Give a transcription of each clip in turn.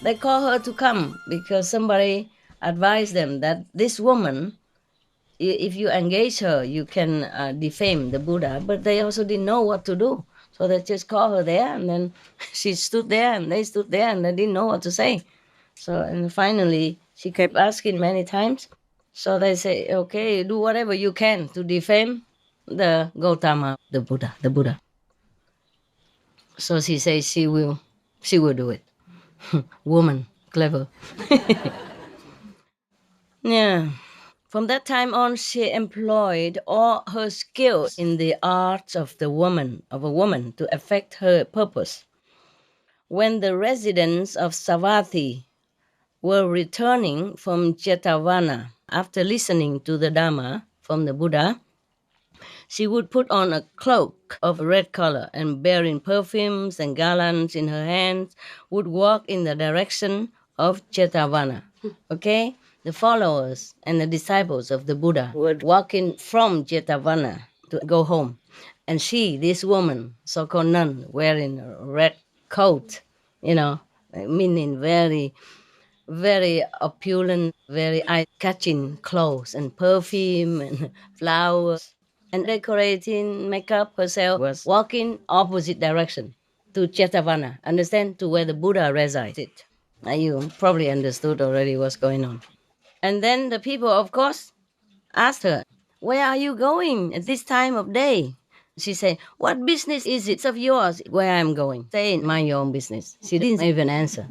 they call her to come because somebody advised them that this woman, if you engage her, you can defame the Buddha. But they also didn't know what to do. So they just called her there, and then she stood there, and they stood there, and they didn't know what to say. So, and finally, she kept asking many times. So they say, okay, do whatever you can to defame the Gautama, the Buddha. So she says she will do it. Woman, clever. Yeah. From that time on, she employed all her skills in the arts of a woman, to effect her purpose. When the residents of Savatthi were returning from Jetavana after listening to the Dhamma from the Buddha, she would put on a cloak of red color and bearing perfumes and garlands in her hands, would walk in the direction of Jetavana. Okay? The followers and the disciples of the Buddha were walking from Jetavana to go home. And she, this woman, so-called nun, wearing a red coat, meaning very, very opulent, very eye-catching clothes and perfume and flowers and decorating makeup herself, was walking opposite direction to Jetavana, understand, to where the Buddha resided. Now you probably understood already what's going on. And then the people, of course, asked her, where are you going at this time of day? She said, what business is it of yours where I'm going? Say, mind your own business. She didn't even answer.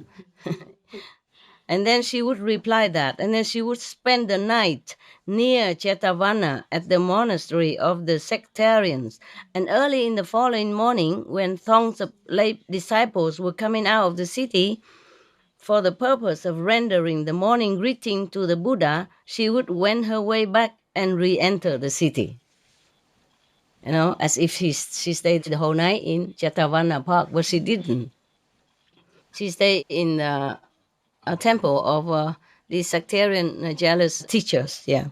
And then she would reply that. And then she would spend the night near Jetavana at the monastery of the sectarians. And early in the following morning, when throngs of lay disciples were coming out of the city for the purpose of rendering the morning greeting to the Buddha, she would wend her way back and re-enter the city. As if she stayed the whole night in Jetavana Park, but she didn't. She stayed in a temple of these sectarian jealous teachers, yeah.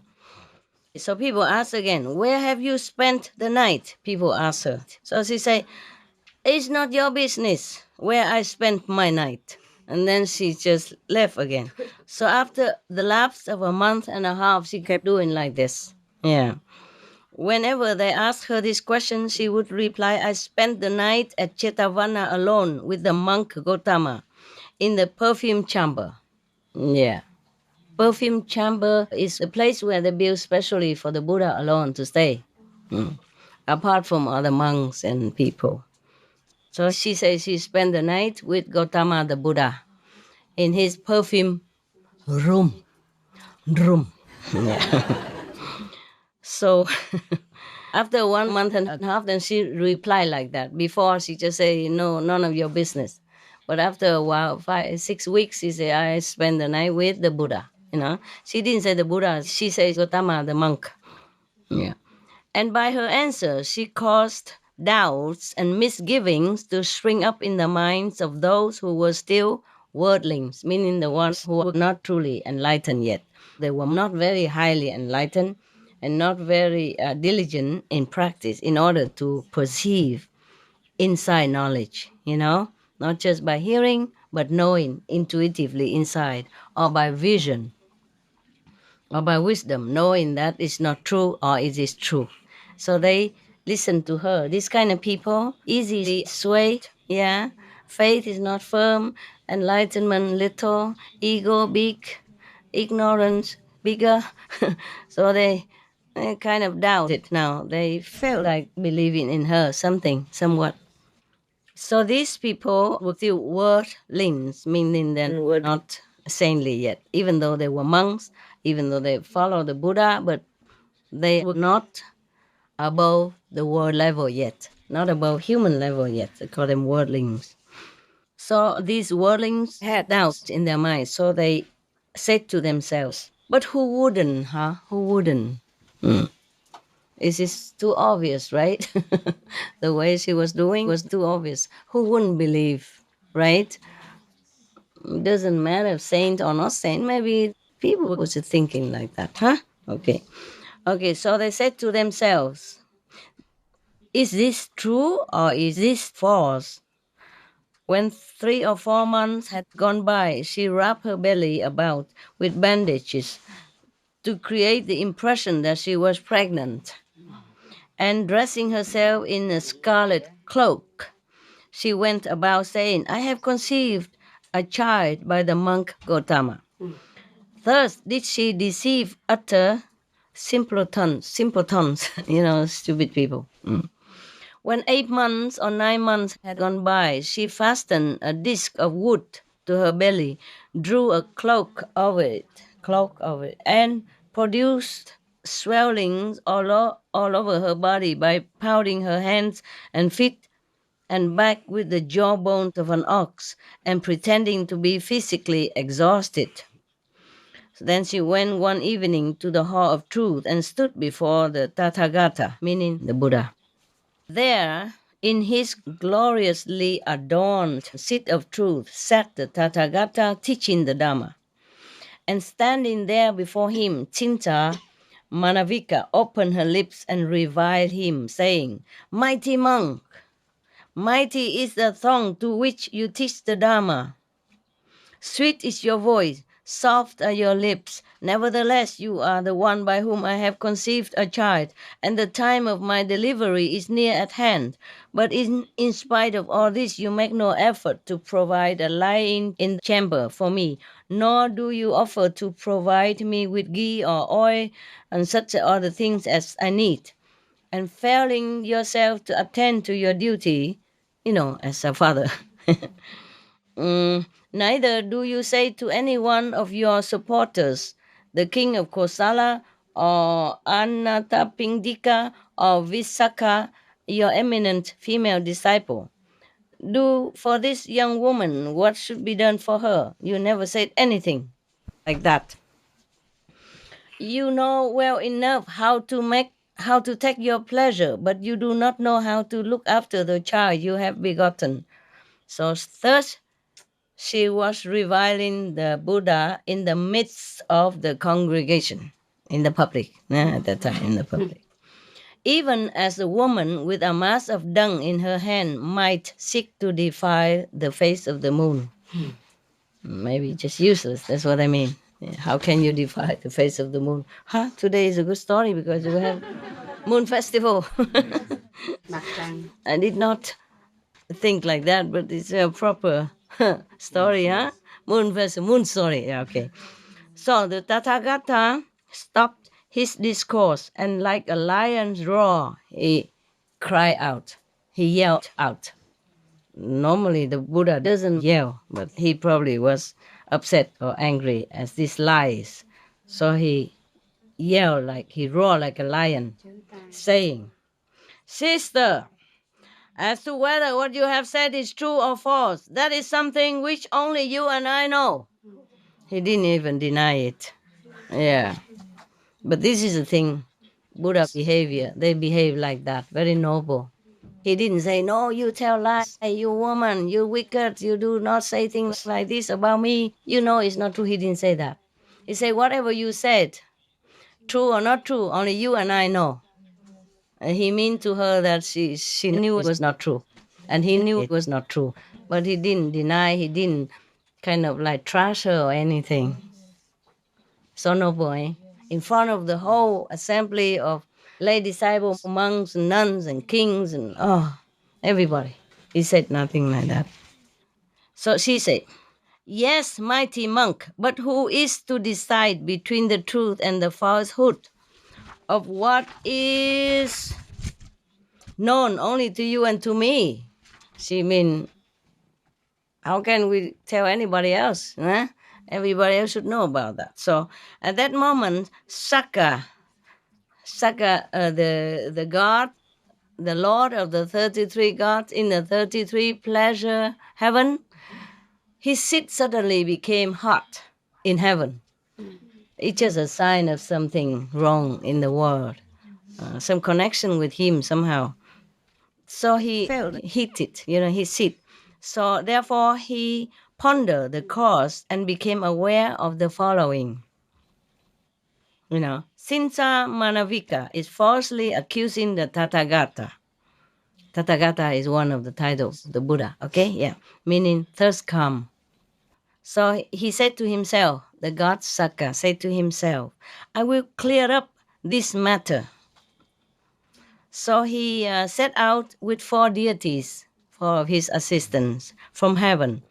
So people ask again, where have you spent the night? People ask her. So she say, it's not your business where I spent my night. And then she just left again. So after the lapse of a month and a half, she kept doing like this. Yeah. Whenever they asked her this question, she would reply, I spent the night at Jetavana alone with the monk Gautama in the perfume chamber. Yeah. Perfume chamber is a place where they build specially for the Buddha alone to stay, apart from other monks and people. So she says she spent the night with Gautama the Buddha in his perfume room. Yeah. So after 1 month and a half, then she replied like that. Before she just say, no, none of your business. But after a while, 6 weeks, she said, I spent the night with the Buddha. She didn't say the Buddha, she says Gautama the monk. Yeah. And by her answer, she caused doubts and misgivings to spring up in the minds of those who were still worldlings, meaning the ones who were not truly enlightened yet. They were not very highly enlightened and not very diligent in practice in order to perceive inside knowledge, not just by hearing, but knowing intuitively inside, or by vision, or by wisdom, knowing that it's not true or it is true. So they listen to her. These kind of people, easily swayed, yeah. Faith is not firm, enlightenment little, ego big, ignorance bigger. So they kind of doubt it now. They felt like believing in her something, somewhat. So these people were still worldlings, meaning they were not saintly yet, even though they were monks, even though they followed the Buddha, but they were not above the world level yet, not above human level yet. They call them worldlings. So these worldlings had doubts in their minds, so they said to themselves, but who wouldn't, huh? Who wouldn't? This is too obvious, right? The way she was doing was too obvious. Who wouldn't believe, right? It doesn't matter, saint or not saint. Maybe people was thinking like that, huh? Okay, so they said to themselves, is this true or is this false? When 3 or 4 months had gone by, she wrapped her belly about with bandages to create the impression that she was pregnant. And dressing herself in a scarlet cloak, she went about saying, I have conceived a child by the monk Gautama. Thus did she deceive utter simpletons, stupid people. When 8 months or 9 months had gone by, she fastened a disc of wood to her belly, drew a cloak over it, and produced swellings all over her body by pounding her hands and feet and back with the jawbone of an ox and pretending to be physically exhausted. So then she went one evening to the Hall of Truth and stood before the Tathagata, meaning the Buddha. There, in his gloriously adorned seat of truth, sat the Tathagata teaching the Dhamma. And standing there before him, Cinca Manavika opened her lips and reviled him, saying, Mighty monk, mighty is the tongue to which you teach the Dhamma. Sweet is your voice, soft are your lips. Nevertheless, you are the one by whom I have conceived a child, and the time of my delivery is near at hand. But in spite of all this, you make no effort to provide a lying in the chamber for me, nor do you offer to provide me with ghee or oil and such other things as I need. And failing yourself to attend to your duty, as a father. Neither do you say to any one of your supporters, the king of Kosala, or Anatapindika, or Visakha, your eminent female disciple, do for this young woman what should be done for her. You never said anything like that. You know well enough how to take your pleasure, but you do not know how to look after the child you have begotten. So thus she was reviling the Buddha in the midst of the congregation, in the public, at that time, in the public. Even as a woman with a mass of dung in her hand might seek to defile the face of the moon. Maybe just useless, that's what I mean. How can you defile the face of the moon? Today is a good story because we have moon festival. I did not think like that, but it's a proper story, huh? Moon story. Yeah, okay. So the Tathagata stopped his discourse and like a lion's roar, he cried out. He yelled out. Normally the Buddha doesn't yell, but he probably was upset or angry as this lies. So he roared like a lion, saying, Sister, as to whether what you have said is true or false, that is something which only you and I know. He didn't even deny it. Yeah. But this is the thing, Buddha behavior, they behave like that, very noble. He didn't say, no, you tell lies, you woman, you wicked, you do not say things like this about me. You know it's not true. He didn't say that. He said, whatever you said, true or not true, only you and I know. And he meant to her that she knew it was not true. And he knew it was not true. But he didn't deny, he didn't kind of like trash her or anything. So noble, eh? In front of the whole assembly of lay disciples, monks, and nuns, and kings, and everybody. He said nothing like that. So she said, yes, mighty monk, but who is to decide between the truth and the falsehood of what is known only to you and to me? She mean, how can we tell anybody else? Huh? Everybody else should know about that. So at that moment, Saka, the god, the lord of the 33 gods in the 33 pleasure heaven, his seat suddenly became hot in heaven. It's just a sign of something wrong in the world, some connection with him somehow. So he felt heated, his seat. So therefore he pondered the cause and became aware of the following. Cinca Manavika is falsely accusing the Tathagata. Tathagata is one of the titles, the Buddha, okay? Yeah, meaning thirst calm. So he said to himself, the god Sakka said to himself, I will clear up this matter. So he set out with 4 deities for his assistance from heaven.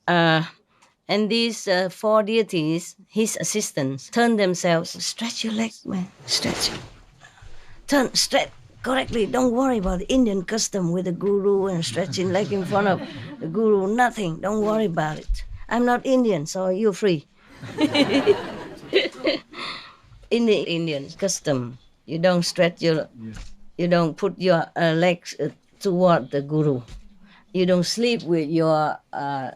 And these 4 deities, his assistants, turn themselves, stretch your legs, man, stretch. Turn, stretch correctly. Don't worry about the Indian custom with the guru and stretching leg in front of the guru. Nothing. Don't worry about it. I'm not Indian, so you're free. In the Indian custom, you don't stretch you don't put your legs toward the guru. You don't sleep with your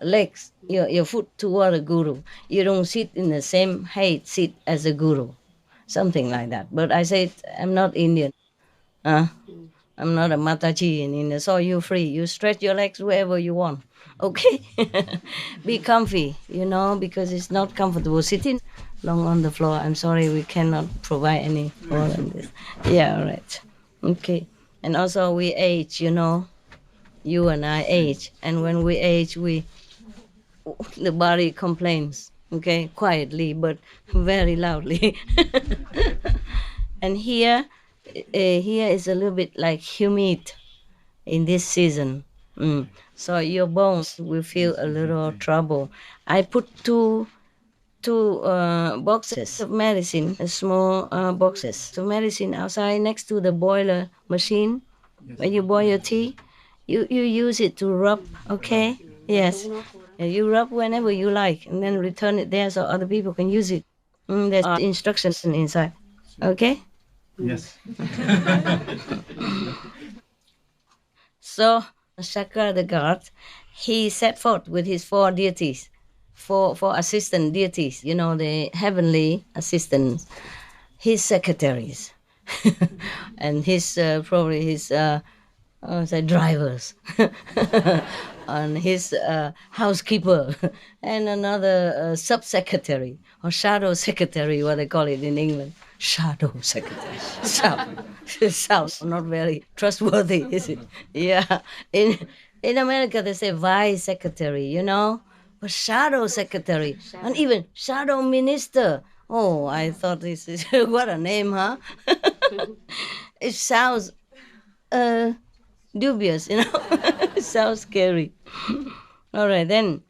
legs, your foot toward the guru. You don't sit in the same height seat as the guru. Something like that. But I said, I'm not Indian. I'm not a Mataji in India, so you're free. You stretch your legs wherever you want. Okay? Be comfy, because it's not comfortable sitting long on the floor. I'm sorry, we cannot provide any more than this. Yeah, all right. Okay. And also we age, you and I age. And when we age, the body complains, okay? Quietly, but very loudly. And here is a little bit like humid in this season. So your bones will feel a little trouble. I put two boxes of medicine, small boxes of medicine outside next to the boiler machine. When you boil your tea, you use it to rub, okay? Yes. You rub whenever you like and then return it there so other people can use it. There's instructions inside. Okay? Yes. So Sakka the god, he set forth with his 4 deities, four assistant deities, the heavenly assistants, his secretaries, and his probably his drivers, and his housekeeper, and another sub-secretary or shadow secretary, what they call it in England. Shadow secretary. Sounds not very trustworthy, is it? Yeah. In America, they say vice secretary, but shadow secretary and even shadow minister. Oh, I thought this is what a name, huh? It sounds dubious, It sounds scary. All right, then.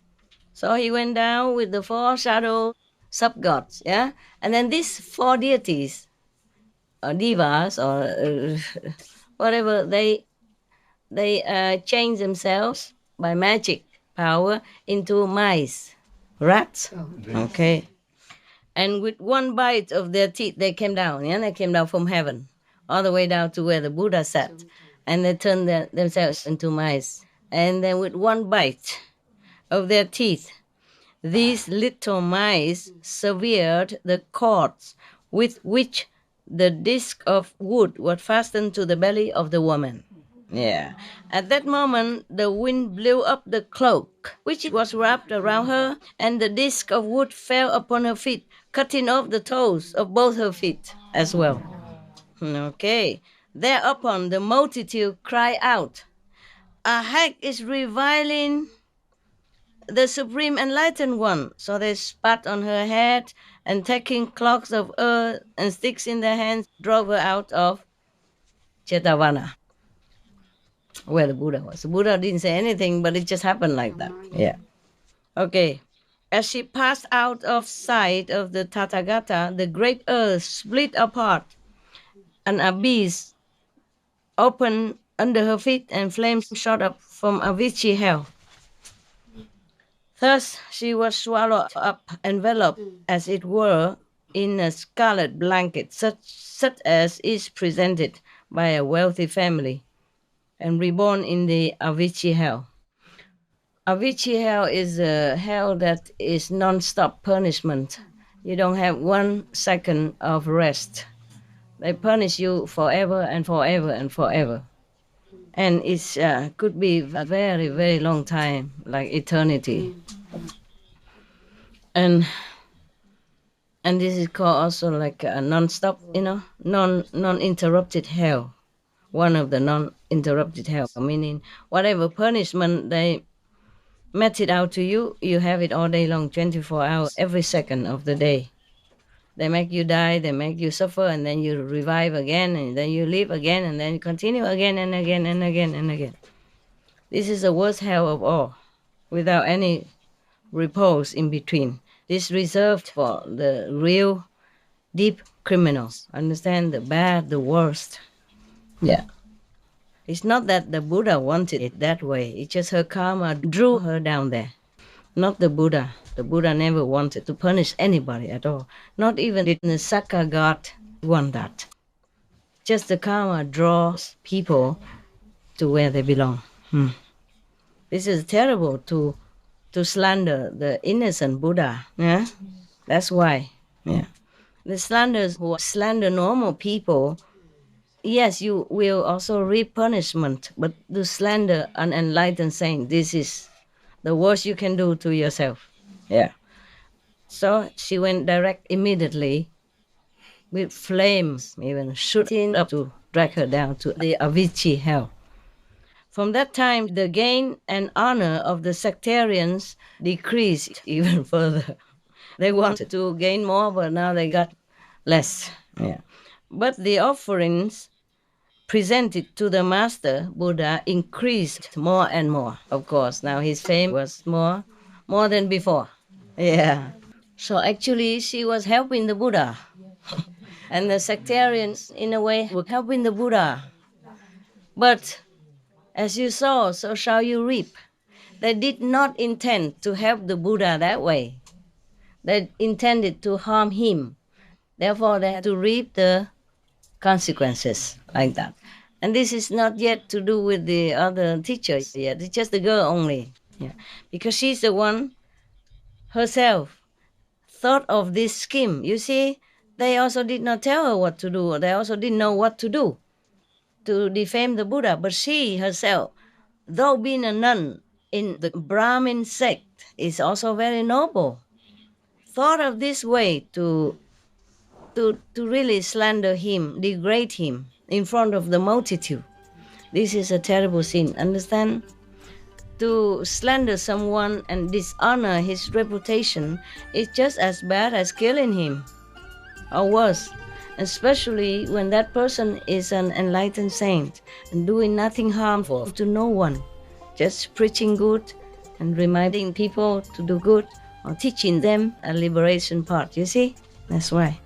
So he went down with the 4 shadow sub-gods, yeah? And then these 4 deities, or devas, or whatever, they change themselves by magic power into mice, rats. Okay. And with one bite of their teeth, they came down, They came down from heaven, all the way down to where the Buddha sat. And they turned themselves into mice. And then with one bite of their teeth, these little mice severed the cords with which the disc of wood was fastened to the belly of the woman. Yeah. At that moment, the wind blew up the cloak, which was wrapped around her, and the disc of wood fell upon her feet, cutting off the toes of both her feet as well. Okay. Thereupon, the multitude cried out, "A hag is reviling the Supreme Enlightened One." So they spat on her head and taking clods of earth and sticks in their hands, drove her out of Jetavana, where the Buddha was. The Buddha didn't say anything, but it just happened like that. Yeah. Okay. As she passed out of sight of the Tathagata, the great earth split apart. An abyss opened under her feet and flames shot up from Avicii hell. Thus she was swallowed up, enveloped, as it were, in a scarlet blanket, such as is presented by a wealthy family, and reborn in the Avicii hell. Avicii hell is a hell that is non-stop punishment. You don't have 1 second of rest. They punish you forever and forever and forever. And it could be a very, very long time, like eternity. And this is called also like a non-stop, non-interrupted hell. one of the non-interrupted hell, meaning whatever punishment they meted out to you, you have it all day long, 24 hours, every second of the day. They make you die, they make you suffer, and then you revive again, and then you live again, and then you continue again and again and again and again. This is the worst hell of all, without any repose in between. This is reserved for the real deep criminals. Understand? The bad, the worst. Yeah. It's not that the Buddha wanted it that way. It's just her karma drew her down there. Not the Buddha. The Buddha never wanted to punish anybody at all. Not even did the Saka God want that. Just the karma draws people to where they belong. This is terrible to slander the innocent Buddha. Yeah? That's why. Yeah. The slanders who slander normal people, yes, you will also reap punishment, but to slander an enlightened saint, this is the worst you can do to yourself. Yeah. So she went direct immediately with flames, even shooting up to drag her down to the Avicii hell. From that time, the gain and honor of the sectarians decreased even further. They wanted to gain more, but now they got less. Yeah. But the offerings presented to the master Buddha increased more and more. Of course, now his fame was more than before. Yeah. So actually, she was helping the Buddha. And the sectarians, in a way, were helping the Buddha. But as you sow, so shall you reap. They did not intend to help the Buddha that way. They intended to harm him. Therefore, they had to reap the consequences like that. And this is not yet to do with the other teachers yet. It's just the girl only. Yeah. Because she's the one herself thought of this scheme. You see, they also did not tell her what to do. They also didn't know what to do to defame the Buddha. But she herself, though being a nun in the Brahmin sect, is also very noble, thought of this way to really slander him, degrade him in front of the multitude. This is a terrible sin, understand? To slander someone and dishonor his reputation is just as bad as killing him, or worse, especially when that person is an enlightened saint and doing nothing harmful to no one, just preaching good and reminding people to do good or teaching them a liberation path. You see? That's why.